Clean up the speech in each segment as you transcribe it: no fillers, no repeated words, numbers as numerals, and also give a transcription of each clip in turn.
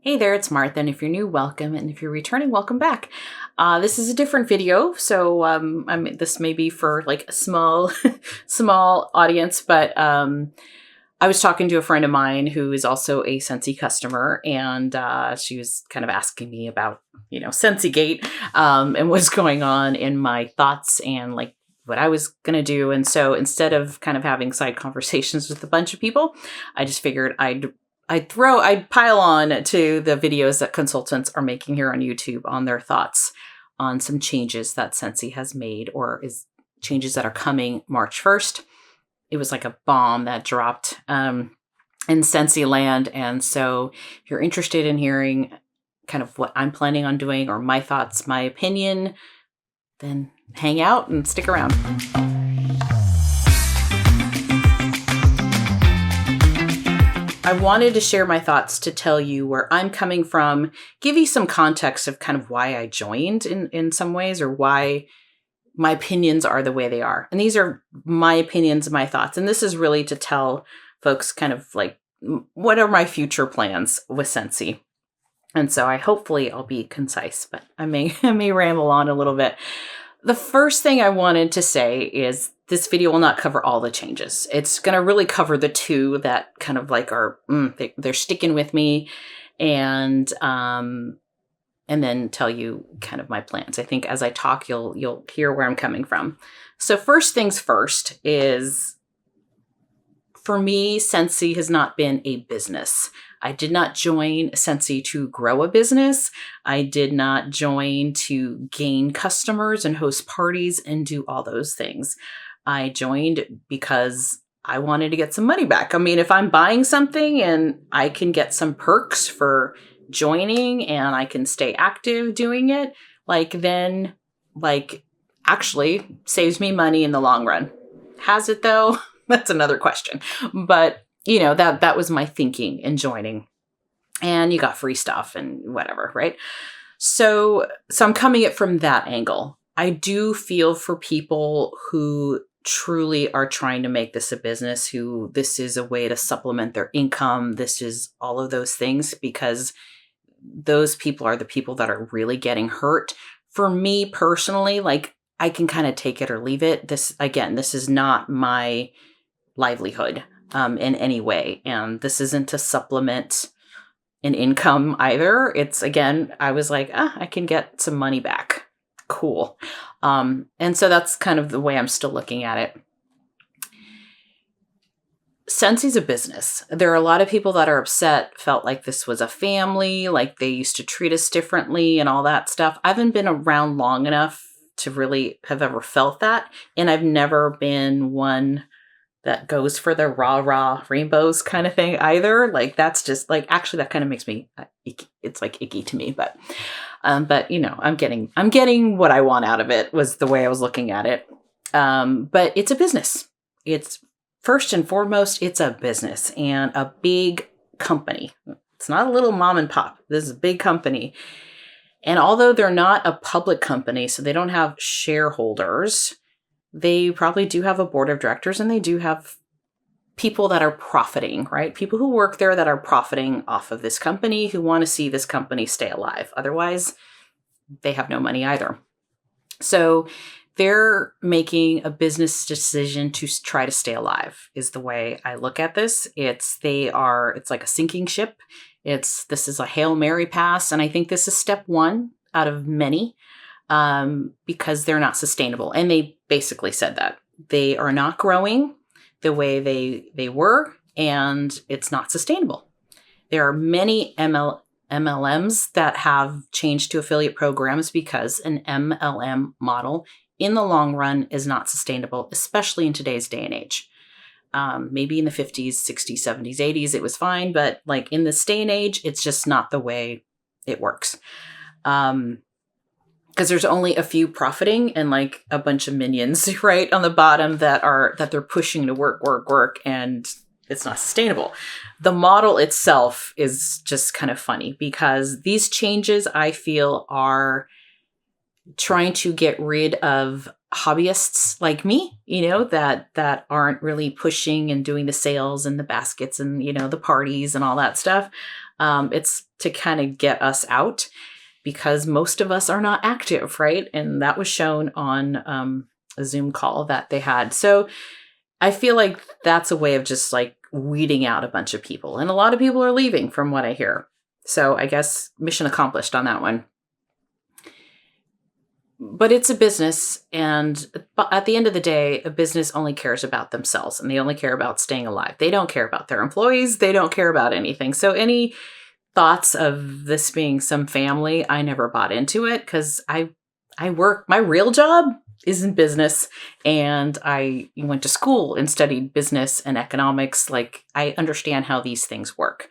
Hey there, it's Martha, and if you're new, welcome, and if you're returning, welcome back. This is a different video, so this may be for like a small, small audience, but I was talking to a friend of mine who is also a Scentsy customer, and she was kind of asking me about, Scentsy Gate, and what's going on in my thoughts and like what I was going to do. And so instead of kind of having side conversations with a bunch of people, I just figured I'd pile on to the videos that consultants are making here on YouTube on their thoughts on some changes that Scentsy has made or is changes that are coming March 1st. It was like a bomb that dropped in Scentsy land. And so if you're interested in hearing kind of what I'm planning on doing or my thoughts, my opinion, then hang out and stick around. I wanted to share my thoughts to tell you where I'm coming from, give you some context of kind of why I joined in some ways or why my opinions are the way they are. And these are my opinions, my thoughts. And this is really to tell folks kind of like, what are my future plans with Scentsy? And so hopefully I'll be concise, but I may ramble on a little bit. The first thing I wanted to say is this video will not cover all the changes. It's going to really cover the two that kind of like are, they're sticking with me and then tell you kind of my plans. I think as I talk, you'll hear where I'm coming from. So first things first is, for me, Scentsy has not been a business. I did not join Scentsy to grow a business. I did not join to gain customers and host parties and do all those things. I joined because I wanted to get some money back. I mean, if I'm buying something and I can get some perks for joining and I can stay active doing it, then actually saves me money in the long run. Has it though? That's another question. But that was my thinking in joining, and you got free stuff and whatever, right? So I'm coming at from that angle. I do feel for people who truly are trying to make this a business, who this is a way to supplement their income. This is all of those things, because those people are the people that are really getting hurt. For me personally, I can kind of take it or leave it. This is not my livelihood in any way. And this isn't to supplement an income either. It's, again, I was like, I can get some money back. Cool. And so that's kind of the way I'm still looking at it. Scentsy's a business. There are a lot of people that are upset, felt like this was a family, like they used to treat us differently and all that stuff. I haven't been around long enough to really have ever felt that. And I've never been one that goes for the rah rainbows kind of thing either. That's just actually that kind of makes me icky. It's icky to me, but I'm getting what I want out of it, was the way I was looking at it. But it's a business. It's first and foremost, it's a business and a big company. It's not a little mom and pop. This is a big company. And although they're not a public company, so they don't have shareholders, they probably do have a board of directors, and they do have people that are profiting, right? People who work there that are profiting off of this company, who want to see this company stay alive. Otherwise, they have no money either. So they're making a business decision to try to stay alive, is the way I look at this. It's like a sinking ship. This is a Hail Mary pass. And I think this is step one out of many, because they're not sustainable. And they basically said that they are not growing the way they were, and it's not sustainable. There are many MLMs that have changed to affiliate programs because an MLM model in the long run is not sustainable, especially in today's day and age. Maybe in the 50s, 60s, 70s, 80s, it was fine. But in this day and age, it's just not the way it works. Because there's only a few profiting and a bunch of minions right on the bottom that they're pushing to work, and it's not sustainable. The model itself is just kind of funny, because these changes, I feel, are trying to get rid of hobbyists like me, that aren't really pushing and doing the sales and the baskets and, the parties and all that stuff. It's to kind of get us out because most of us are not active, right? And that was shown on a Zoom call that they had. So I feel like that's a way of just like weeding out a bunch of people. And a lot of people are leaving from what I hear. So I guess mission accomplished on that one. But it's a business, and at the end of the day, a business only cares about themselves, and they only care about staying alive. They don't care about their employees. They don't care about anything. So any thoughts of this being some family, I never bought into it because I work, my real job is in business, and I went to school and studied business and economics. Like, I understand how these things work.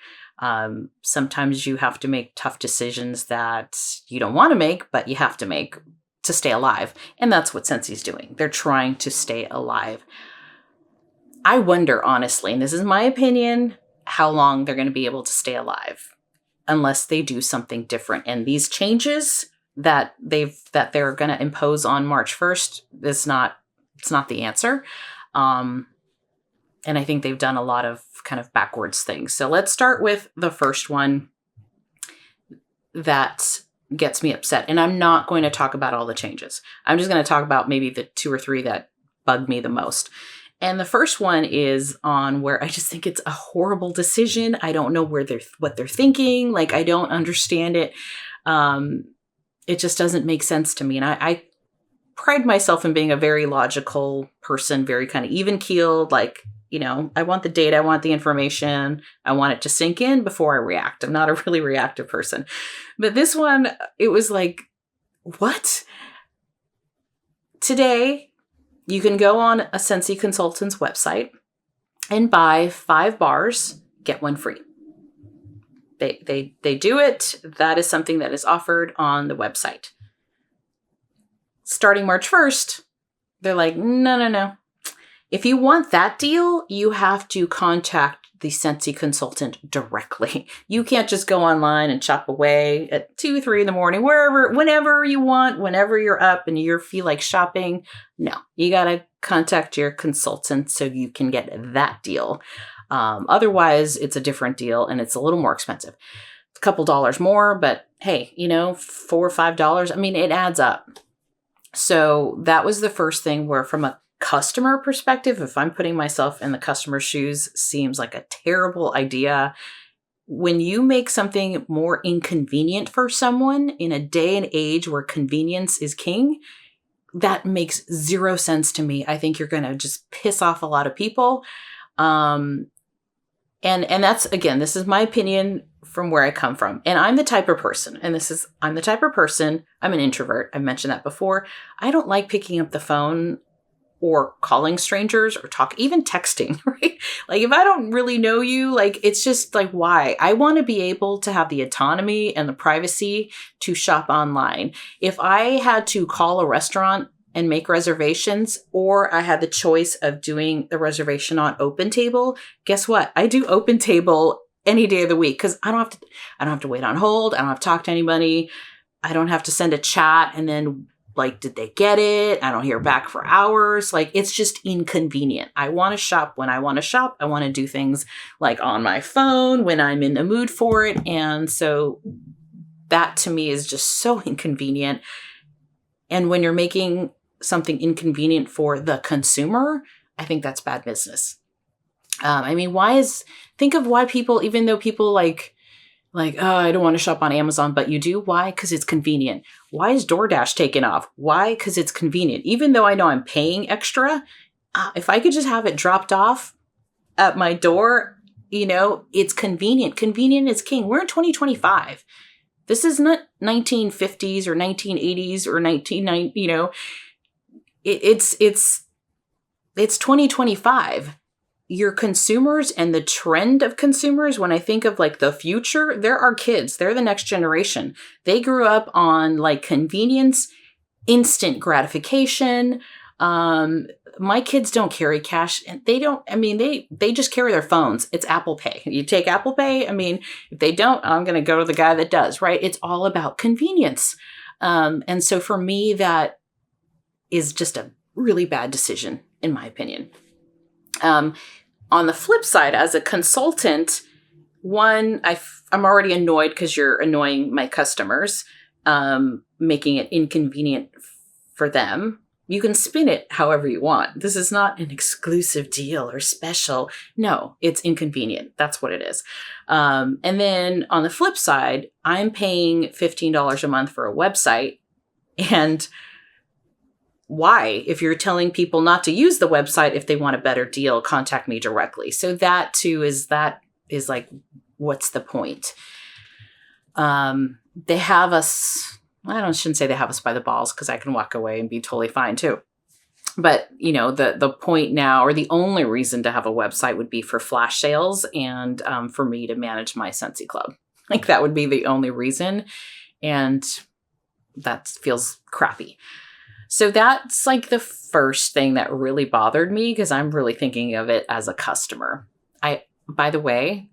Sometimes you have to make tough decisions that you don't want to make, but you have to make to stay alive. And that's what Scentsy's doing. They're trying to stay alive. I wonder, honestly, and this is my opinion, how long they're going to be able to stay alive unless they do something different. And these changes that they're going to impose on March 1st it's not the answer. And I think they've done a lot of kind of backwards things. So let's start with the first one that gets me upset. And I'm not going to talk about all the changes. I'm just going to talk about maybe the 2 or 3 that bug me the most. And the first one is on where I just think it's a horrible decision. I don't know what they're thinking. Like, I don't understand it. It just doesn't make sense to me. And I pride myself in being a very logical person, very kind of even keeled, like, I want the data, I want the information, I want it to sink in before I react. I'm not a really reactive person. But this one, it was like, what? Today, you can go on a Scentsy consultant's website and buy 5 bars, get 1 free. They do it. That is something that is offered on the website. Starting March 1st, they're like, no. If you want that deal, you have to contact the Scentsy consultant directly. You can't just go online and shop away at 2, 3 in the morning, whenever you want, whenever you're up and you feel like shopping. No, you got to contact your consultant so you can get that deal. Otherwise, it's a different deal and it's a little more expensive. It's a couple dollars more, but hey, $4 or $5, I mean, it adds up. So that was the first thing where, from a customer perspective, if I'm putting myself in the customer's shoes, seems like a terrible idea. When you make something more inconvenient for someone in a day and age where convenience is king, that makes 0 sense to me. I think you're going to just piss off a lot of people. And that's, again, this is my opinion from where I come from. And I'm the type of person, I'm an introvert. I've mentioned that before. I don't like picking up the phone or calling strangers or even texting, right? Like, if I don't really know you, like, it's just like, why? I want to be able to have the autonomy and the privacy to shop online. If I had to call a restaurant and make reservations, or I had the choice of doing the reservation on OpenTable, guess what? I do OpenTable any day of the week because I don't have to wait on hold. I don't have to talk to anybody. I don't have to send a chat and then, like, did they get it? I don't hear back for hours. Like, it's just inconvenient. I want to shop when I want to shop. I want to do things like on my phone when I'm in the mood for it. And so that to me is just so inconvenient. And when you're making something inconvenient for the consumer, I think that's bad business. I mean, think of why people, even though people like, oh, I don't want to shop on Amazon, but you do. Why? Because it's convenient. Why is DoorDash taken off? Why? Because it's convenient. Even though I know I'm paying extra, if I could just have it dropped off at my door, it's convenient. Convenient is king. We're in 2025. This is not 1950s or 1980s or 1990. It's 2025. Your consumers and the trend of consumers, when I think of like the future, they're our kids. They're the next generation. They grew up on like convenience, instant gratification. My kids don't carry cash, and they just carry their phones. It's Apple Pay. You take Apple Pay. I mean, if they don't, I'm going to go to the guy that does, right? It's all about convenience. And so for me, that is just a really bad decision, in my opinion. On the flip side, as a consultant, one, I'm already annoyed because you're annoying my customers, making it inconvenient for them. You can spin it however you want. This is not an exclusive deal or special. No, it's inconvenient. That's what it is. And then on the flip side, I'm paying $15 a month for a website. And why? If you're telling people not to use the website, if they want a better deal, contact me directly. So that too is like, what's the point? They have us, shouldn't say they have us by the balls, because I can walk away and be totally fine too. But, the point now, or the only reason to have a website would be for flash sales and for me to manage my Scentsy Club. Like that would be the only reason. And that feels crappy. So that's like the first thing that really bothered me, because I'm really thinking of it as a customer. By the way,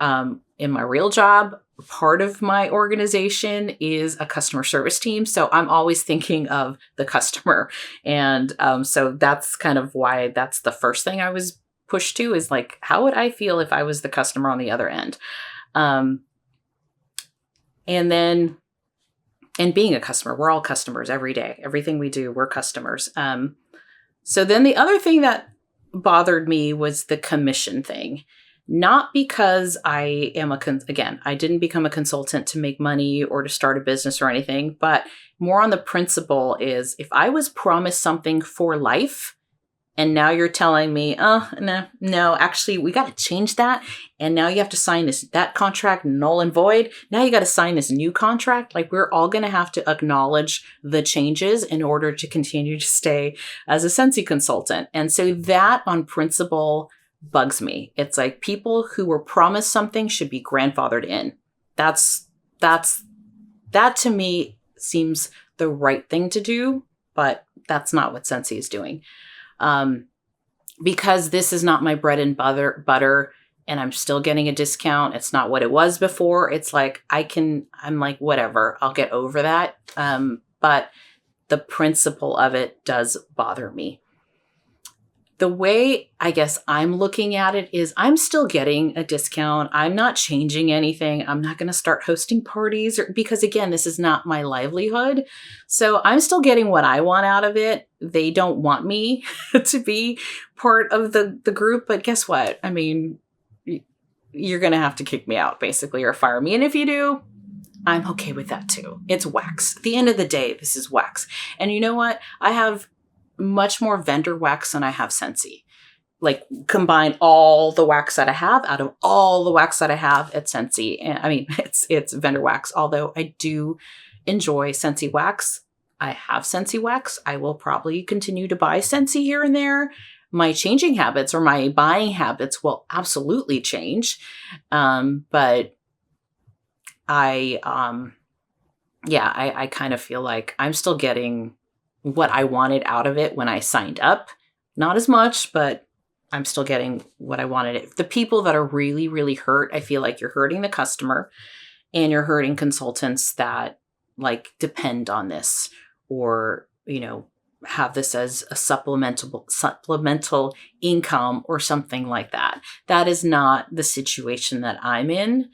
in my real job, part of my organization is a customer service team. So I'm always thinking of the customer. And so that's kind of why that's the first thing I was pushed to, is like, how would I feel if I was the customer on the other end? And being a customer, we're all customers every day. Everything we do, we're customers. So then the other thing that bothered me was the commission thing. Not because I am I didn't become a consultant to make money or to start a business or anything, but more on the principle is, if I was promised something for life and now you're telling me, no, actually we got to change that. And now you have to sign that contract null and void. Now you got to sign this new contract. Like, we're all going to have to acknowledge the changes in order to continue to stay as a Scentsy consultant. And so that on principle bugs me. It's like, people who were promised something should be grandfathered in. That to me seems the right thing to do, but that's not what Scentsy is doing. Because this is not my bread and butter, and I'm still getting a discount. It's not what it was before. It's like, I'm like, whatever, I'll get over that. But the principle of it does bother me. The way I guess I'm looking at it is, I'm still getting a discount. I'm not changing anything. I'm not going to start hosting parties, because again, this is not my livelihood. So I'm still getting what I want out of it. They don't want me to be part of the group, but guess what? I mean, you're going to have to kick me out basically, or fire me. And if you do, I'm okay with that too. It's wax. At the end of the day, this is wax. And you know what? I have much more vendor wax than I have Scentsy. Like, combine all the wax that I have out of all the wax that I have at Scentsy. And I mean, it's vendor wax, although I do enjoy Scentsy wax. I have Scentsy wax. I will probably continue to buy Scentsy here and there. My changing habits, or my buying habits, will absolutely change. But I kind of feel like I'm still getting what I wanted out of it when I signed up. Not as much, but I'm still getting what I wanted. The people that are really, really hurt, I feel like you're hurting the customer, and you're hurting consultants that like depend on this, or, have this as a supplemental income or something like that. That is not the situation that I'm in.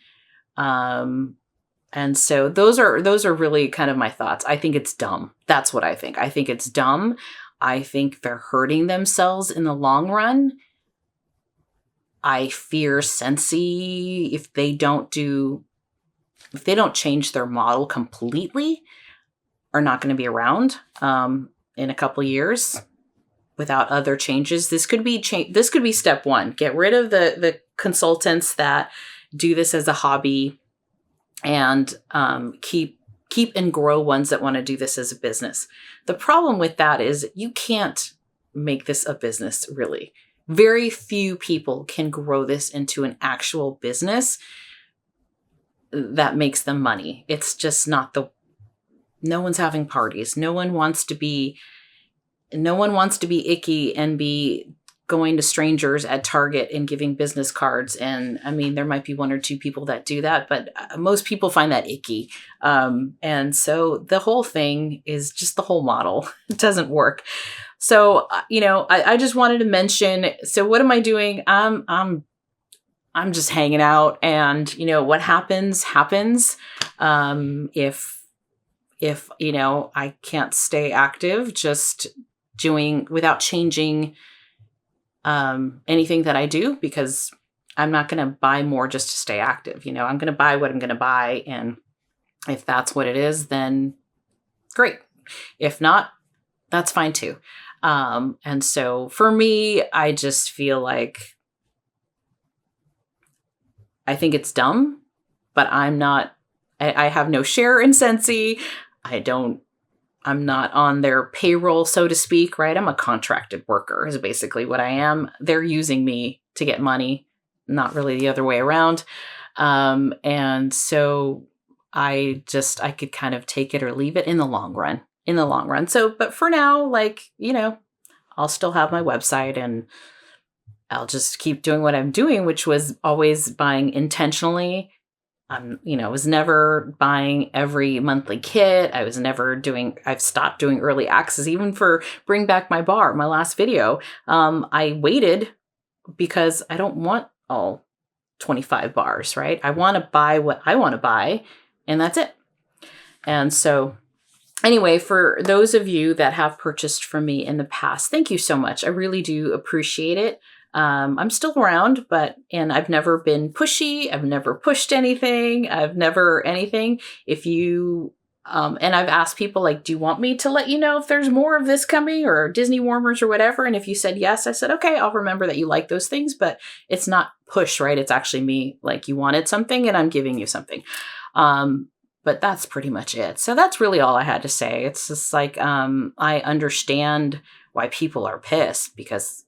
And so those are really kind of my thoughts. I think it's dumb. That's what I think. I think it's dumb. I think they're hurting themselves in the long run. I fear Scentsy, if they don't change their model completely, are not going to be around in a couple years without other changes. This could be step one. Get rid of the consultants that do this as a hobby, and keep and grow ones that want to do this as a business. The problem with that is, you can't make this a business, really. Very few people can grow this into an actual business that makes them money. It's just not no one's having parties. No one wants to be icky and be going to strangers at Target and giving business cards. And I mean, there might be one or two people that do that, but most people find that icky. And so the whole thing is just the whole model. It doesn't work. So, I just wanted to mention, so what am I doing? I'm I'm just hanging out, and what happens. If I can't stay active, just doing without changing anything that I do, because I'm not going to buy more just to stay active. I'm going to buy what I'm going to buy, and if that's what it is, then great. If not, that's fine too. And so for me, I just feel like I think it's dumb, but I have no share in Scentsy. I'm not on their payroll, so to speak, right? I'm a contracted worker is basically what I am. They're using me to get money, not really the other way around. And so I could kind of take it or leave it in the long run. So, but for now, I'll still have my website, and I'll just keep doing what I'm doing, which was always buying intentionally. Was never buying every monthly kit. I've stopped doing early access, even for Bring Back My Bar, my last video. I waited because I don't want all 25 bars, right? I want to buy what I want to buy, and that's it. And so anyway, for those of you that have purchased from me in the past, thank you so much. I really do appreciate it. I'm still around, and I've never been pushy. I've never pushed anything. I've never anything. If you, and I've asked people, do you want me to let you know if there's more of this coming, or Disney warmers or whatever? And if you said yes, I said, okay, I'll remember that you like those things, but it's not push, right? It's actually me, you wanted something and I'm giving you something. But that's pretty much it. So that's really all I had to say. It's just I understand why people are pissed, because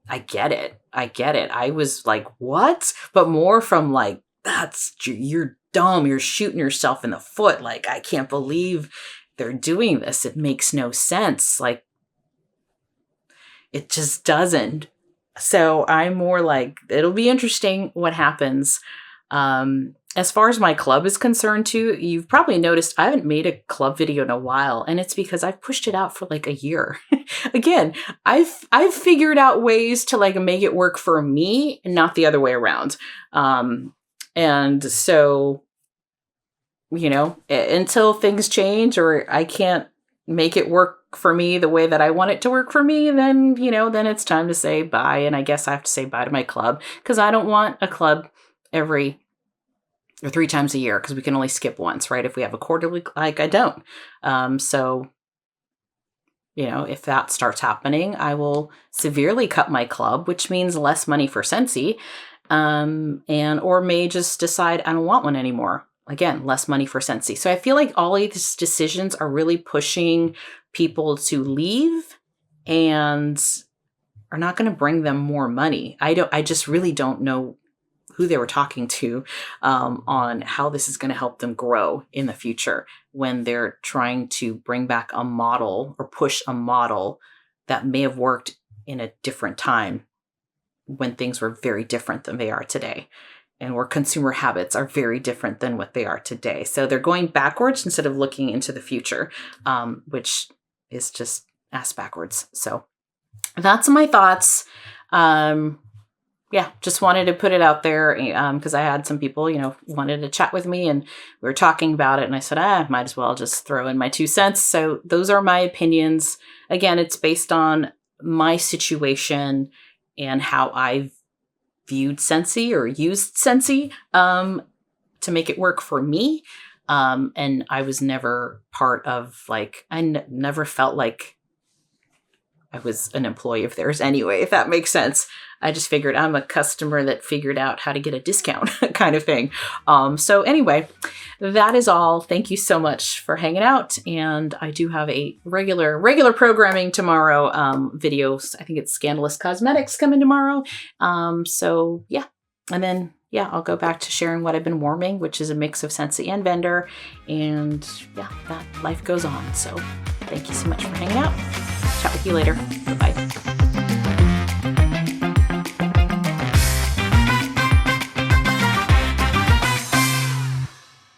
I get it. I was like, what? But more from you're dumb. You're shooting yourself in the foot. I can't believe they're doing this. It makes no sense. It just doesn't. So I'm more it'll be interesting what happens. As far as my club is concerned too, you've probably noticed I haven't made a club video in a while, and it's because I've pushed it out for a year. Again, I've figured out ways to make it work for me and not the other way around. And so, until things change or I can't make it work for me the way that I want it to work for me, then it's time to say bye. And I guess I have to say bye to my club, because I don't want a club every or 3 times a year, because we can only skip once, right? If we have a quarterly, I don't. So, if that starts happening, I will severely cut my club, which means less money for Scentsy, or may just decide I don't want one anymore. Again, less money for Scentsy. So I feel like all of these decisions are really pushing people to leave and are not going to bring them more money. I just really don't know who they were talking to on how this is going to help them grow in the future, when they're trying to bring back a model or push a model that may have worked in a different time, when things were very different than they are today, and where consumer habits are very different than what they are today. So they're going backwards instead of looking into the future, which is just ass backwards. So that's my thoughts. Just wanted to put it out there, because I had some people, wanted to chat with me, and we were talking about it, and I said, might as well just throw in my 2 cents. So those are my opinions. Again, it's based on my situation and how I viewed Scentsy or used Scentsy to make it work for me. And I was never part of never felt like I was an employee of theirs anyway, if that makes sense. I just figured I'm a customer that figured out how to get a discount kind of thing. So anyway, that is all. Thank you so much for hanging out. And I do have a regular programming tomorrow, videos. I think it's Scandalous Cosmetics coming tomorrow. So yeah. And then, I'll go back to sharing what I've been warming, which is a mix of Scentsy and Vendor. And that life goes on. So thank you so much for hanging out. Chat with you later. Bye-bye.